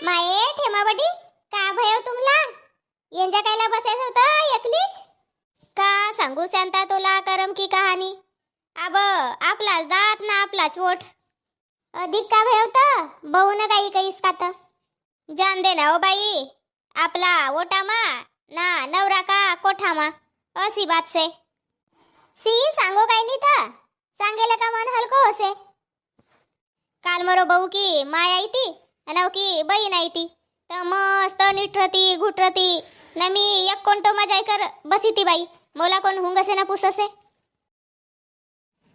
माये ठेमाबडी का भयव तुमला यांच्या कायला बसायचं होतं एकलीच का सांगू शांता तुला करम की कहाणी अब आपलाच दात ना आपलाच वोट अधिक का भयवत बहुन काही काहीच खात जान दे ना ओ बाई आपला वोटामा ना नवरा का कोठामा अशी बात से सी सांगो काय नाही तर सांगेल का मन हलको होसे काल मरो बहू की माय आई ती अनव की बहीण आई ती तर मस्त निठरती घुटरती न मी एक कोणतो मजाय कर बसी ती बाई मोला कोण हुंगसे ना पुससे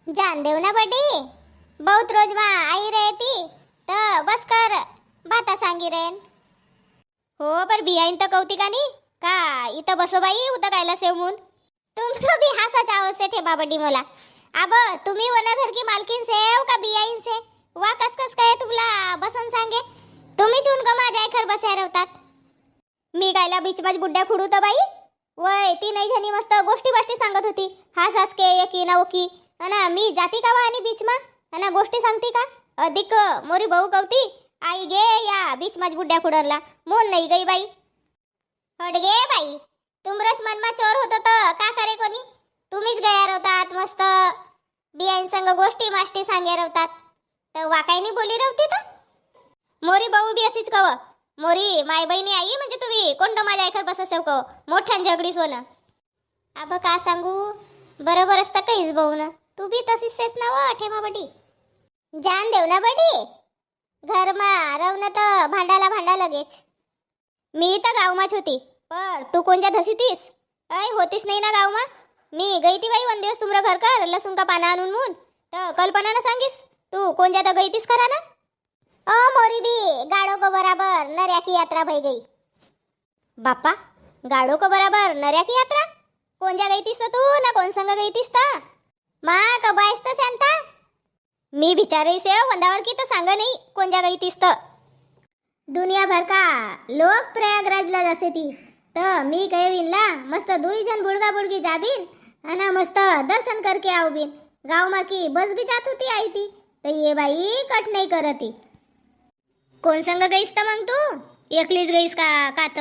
जान देव ना बडी बहुत रोज मा आई रहती तर बस कर बाता सांगी रेन हो पर बियाईन तर कौतिकानी का इथं बसो बाई उतर कायला सेवून तुम भी हसा चाहो से ठे बाबडी मोला अब तुम्ही वना घर की मालकीन सेव का बियाईन से वा कस कस काय तुमला बसन सांगे तुम्ही चून गमा जाय खर बसाय रवतात मी कायला बीच माज बुड्ड्या खुडू तर बाई वय ती नाही जणी मस्त गोष्टी बाष्टी सांगत होती हास हास के यकी ना ओकी अना मी जाती का वाहनी बीच मा अना गोष्टी सांगती का अधिक मोरी बहू कवती आई गे या बीच माज बुड्ड्या खुडरला मोन नाही गई बाई हट गे बाई तुमरस मनमा चोर होत तर का करे कोणी तुम्हीच गया रवतात मस्त बियान संग गोष्टी माष्टी सांगे रवतात तर वाकायनी बोली रवती तर मोरी बहू बी अशीच कव मोरी माय बहिणी आई म्हणजे तुम्ही कोणतं माझ्या ऐकर बससेव को मोठ्यान झगडी सोनं अब का सांगू बरोबर असतं काहीच बहू ना तू बी तशीच सेस ना व ठेमा बडी जान देव ना बडी घर मा रवण तर भांडाला भांडा लगेच मी तर गावमाच होती पर तू कोणच्या धसी तीस ऐ होतीस नाही ना गावमा मी गई ती बाई वन दिवस तुमरा घर कर लसूण का पाना आणून मून तर कल्पना ना सांगीस तू कोणच्या तर गईतीस खरा ना मोरी बी गाड़ो को बराबर नरिया की यात्रा भई गई बापा गाड़ो को बराबर नरिया की यात्रा कोण जा गई तीस तू ना कोण संग गई तीस ता माँ कब आईस तो शांता मी बिचारे से वंदावर की तो सांग नहीं कोण जा गई तीस तो दुनिया भर का लोग प्रयागराज ला जसे ती तर मी कहे विनला मस्त दुई जन बुड़गा बुड़गी जाबीन अना मस्त दर्शन करके आओ बिन गाँव मा की बस भी जात होती आई थी तो ये बाई कट नहीं करती कोण संग गईस तर मग तू एकलीच गईस का कात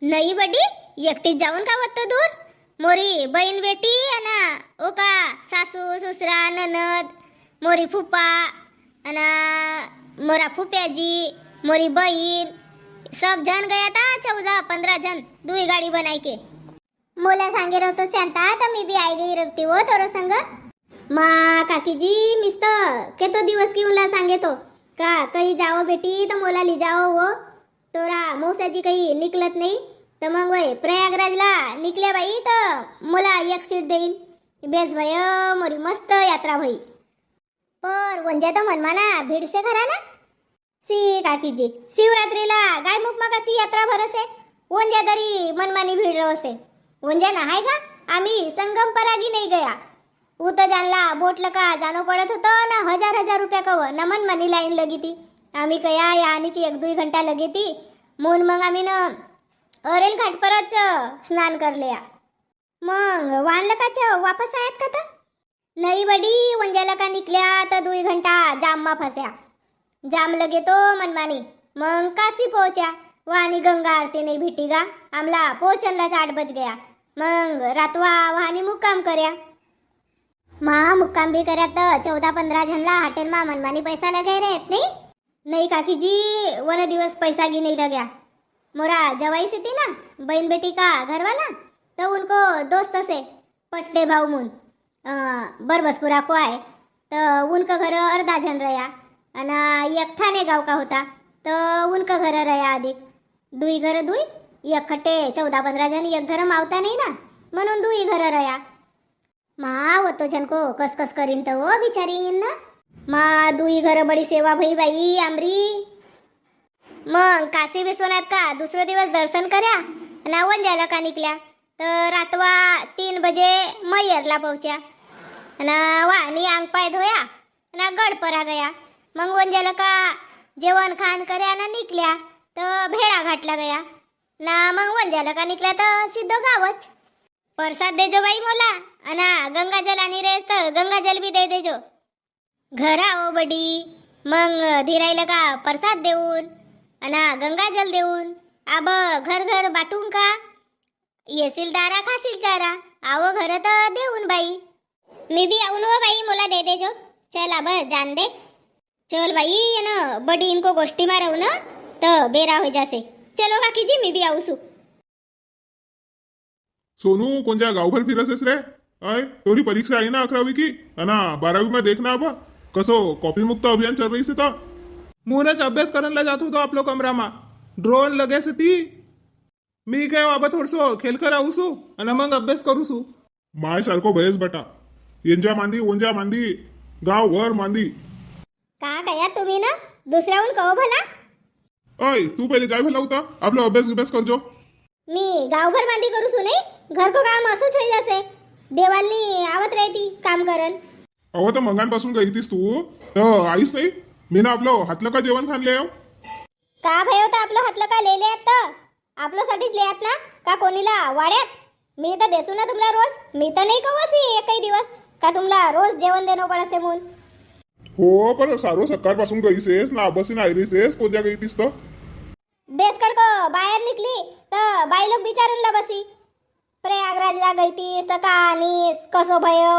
नाही बडी एकटीच जाऊन का वत्त दूर मोरी बहीण बेटी अना ओका सासू ससरा ननद मोरी फुप्पा अना मोरा फुप्याजी मोरी बहीण सब जन गया था 14-15 जन दुई गाड़ी बनाई के मोला सांगे रहो शांता तर मी भी आई गई रवती वो तोरो संग माँ काकी जी मिस्त के तो दिवस की उला सांगे तो का कहीं जाओ बेटी तो मोला ली जाओ वो तोरा मौसाजी कहीं निकलत नहीं तो मग वय प्रयागराजला निकल्या बाई तो मोला एक सीट देईन बेस भय मोरी मस्त यात्रा भई पर वंजा तो मनमाना भीड़ से खरा ना सी काकी जी शिवरात्रीला गाय मुखमा कशी यात्रा भरसे वंजा तरी मनमानी भीड़ रवसे वंजा ना हाय का आम्ही संगम परागी नहीं गया वो तो जानला बोट लका जानो पड़त होतो ना 1000 रुपया कव ना मनमानी लाईन लगी ती आम्ही कया यानीची 1-2 घंटा लगे ती मून मग आम्ही न अरेल घाट परच स्नान कर लिया मग वान लकाच वापस आयात का तर नहीं बडी वंजाला का निकल्या तर 2 घंटा जाम मा फस्या जाम लगे तो मनमानी मग काशी पहुंचा वानी गंगा आरती नहीं भेटी गा आमला पोचनला 8 बज गया मग रातवा वानी मुक्काम कर्या माँ मुक्काम भी कर्या तर 14-15 जनला हॉटेल मा मनमानी पैसा लगे रहत नहीं नहीं काकी जी वन दिवस पैसा गी नहीं लग्या मोरा जवाई से थी ना बहन बेटी का घर वाला तो उनको दोस्त से पटले भाऊ मुन बरबसपुरा को आए तो उनका घर अर्धा जन रहा अना एक ठाणे गाव का होता तो उनका घर रहा अधिक दुई घर दुई एक खट्टे 14-15 जन एक घर मावता नहीं ना म्हणून दुई घर रहा माँ वो तो जन को कस कस करीन तो वो बिचारी ना माँ दुई घर बड़ी सेवा भई बाई आमरी मग काशी विश्वनाथ का दूसरे दिवस दर्शन कर्या ना वंजाला का निकल्या तर रातवा 3 बजे मैयरला पहुंचा ना वानी आंग पाय धोया ना गडपरा गया मग वंजाला का जेवण खान कर्या ना निकल्या तर भेड़ा घाटला गया ना मग वंजाला का निकल्या तर सिद्धो गावच प्रसाद देजो बाई मोला अना गंगा जल आणि रेस तर गंगा जल भी दे देजो घर आओ बडी मग धीरायला का प्रसाद देऊन अना गंगाजल देऊन आब घर घर बाटून का येशील दारा खाशील चारा आवो घर तर देऊन बाई मी भी आऊन हो बाई मोला दे दे जो चल आब जान दे चल बाई न बड़ी इनको गोष्टी में रहू ना तो बेरा हो जासे चलो काकी जी मी भी आऊ सु सोनू कोणत्या गावभर फिरसेस रे अय तोरी परीक्षा आहे ना 11वी की अना 12वी में देखना अब कसो कॉपी मुक्त अभियान चल रही से तो मुनच अभ्यास करायला जात होतो आपलो कमरामा ड्रोन लगे से ती मी काय बाबा थोडसो खेलकर आऊसू आणि मग अभ्यास करूसू माय सारखो भयस बटा येंजा मांदी ओंजा मांदी गावभर मांदी का कया तुम्ही ना दुसऱ्याहून कहो भला अय तू पहिले जाय भला होता आपलो अभ्यास करजो मी गावभर मांदी करू सु नाही घर को काम असंच होई जासे देवालनी आवत राहती काम करन अहो तर मंगांपासून गईतीस तू तर आईस नाही मी ना आपलं हातलं का जेवण खाल्ले का भय होता आपलं हातलं का लिहिले आहेत तर आपल्यासाठीच लिहात ना का कोणीला वाड्यात मी तर देसू ना तुमला रोज मी तर नाही कवसी एकही दिवस का तुमला रोज जेवण देणं पडसे म्हणून हो पण सारो सकाळपासून गईसेस ना अभ्यासी आयरीसेस कोणत्या गईतीस तर देशकड को बाहेर निकली तर बाई लोक विचारून ला बसी प्रयागराजला गईतीस तर कहानीस कसो भयो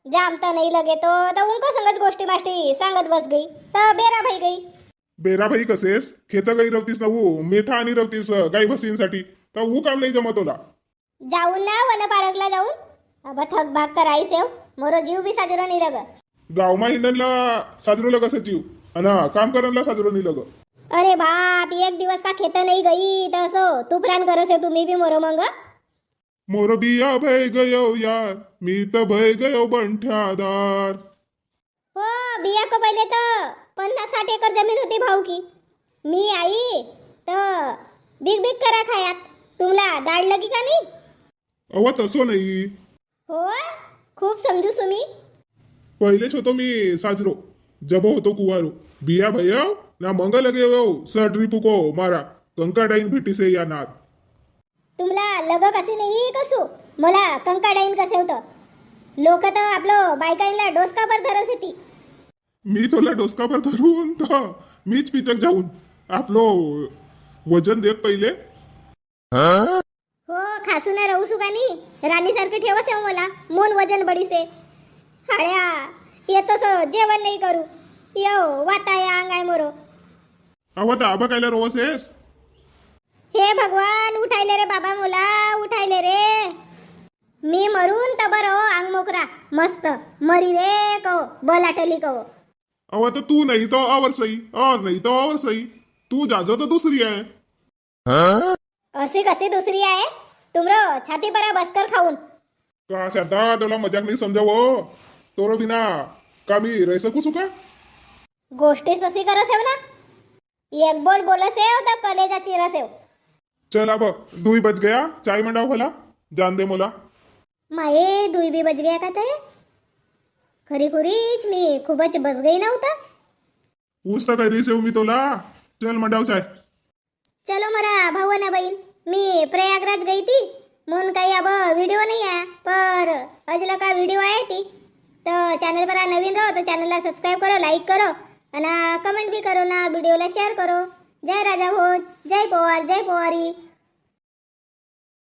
जाम तर नाही लगे तो उनको संगत गोष्टी माष्टी सांगत बस गई तर बेरा भाई गई बेराभाई कसेस खेत गई रवतीस ना वो मेथा आणि रवतीस गाई म्हशींसाठी तर वो काम नाही जमत होला जाऊन ना वन पार्कला जाऊन अब थक भाग कराई सेव मोरो जीव भी साजरो नाही लग गावमा हिंडनला साजरो कसं जीव आणि काम करनला साजरो नाही लग अरे बाप एक दिवस का खेत नाही गई तर असो तू प्राण करस आहे तुम्ही भी मोरो मंग मोर बिया भय गयो यार मी तर भय गयो बंठ्यादार हो बिया को पहिले तर 50-60 एकर जमीन होती भाऊ की मी आई तर बिग बिग करा खायात तुमला दाड लगी का नाही अव तसो नाही हो खूप समजू सुमी पहिलेच होतो मी साजरो जबो होतो कुवारो बिया भय ना मंग लगे सड्री पुको मारा कंकाडाईन भेटीसे या नाद तुमला लग कशी नाही कसू मला कंकाडाईन कसे होतं लोक तर आपलं बायकाईनला डोसकावर धरस होती मी तुला डोसकावर धरून तर मीच पिचक जाऊन आपलो वजन देत पहिले हो खासू ना राहू सुकानी राणी सारखं ठेवस आहे मला मोन वजन बडीसे हाड्या येतोस जेवण नाही करू येऊ वाता या अंगाय मोरो अव तर आबा कायला रोवसेस हे भगवान उठायले रे बाबा मुला उठायले रे मी मरून तर बरो अंग मोकरा मस्त मरी रे कहो बलाटली कहो अव तर तू नाही तो और सही और नहीं तो और सही तू जाजो तो दूसरी आहे अशी कशी दुसरी आहे तुमरो छाती परा बसकर खाऊन का सांता तुला मजाक नाही समजावो तोरो बिना का मी रह सकू सुका गोष्टी ससी करस ना एक बोल बोलस है तर कलेजा चिरस है चल अब 2 बज गया चाय मंडाव भला जान दे मोला माये दुई भी बज गया का ते खरी खुरीच मी खूपच बस गई नव्हता पूछता काय रे सेव मी तोला चल मंडाव चाय चलो मरा भाऊ ना बहीण मी प्रयागराज गई थी म्हणून काही अब वीडियो नहीं आया पर अजला का वीडियो आया थी तो चैनल पर नवीन रहो तो चैनल ला सब्सक्राइब करो लाइक करो અને કમેન્ટ બી કરો ના વિડિયોला शेअर करो जय राजा भोज जय पवार जय पवारी।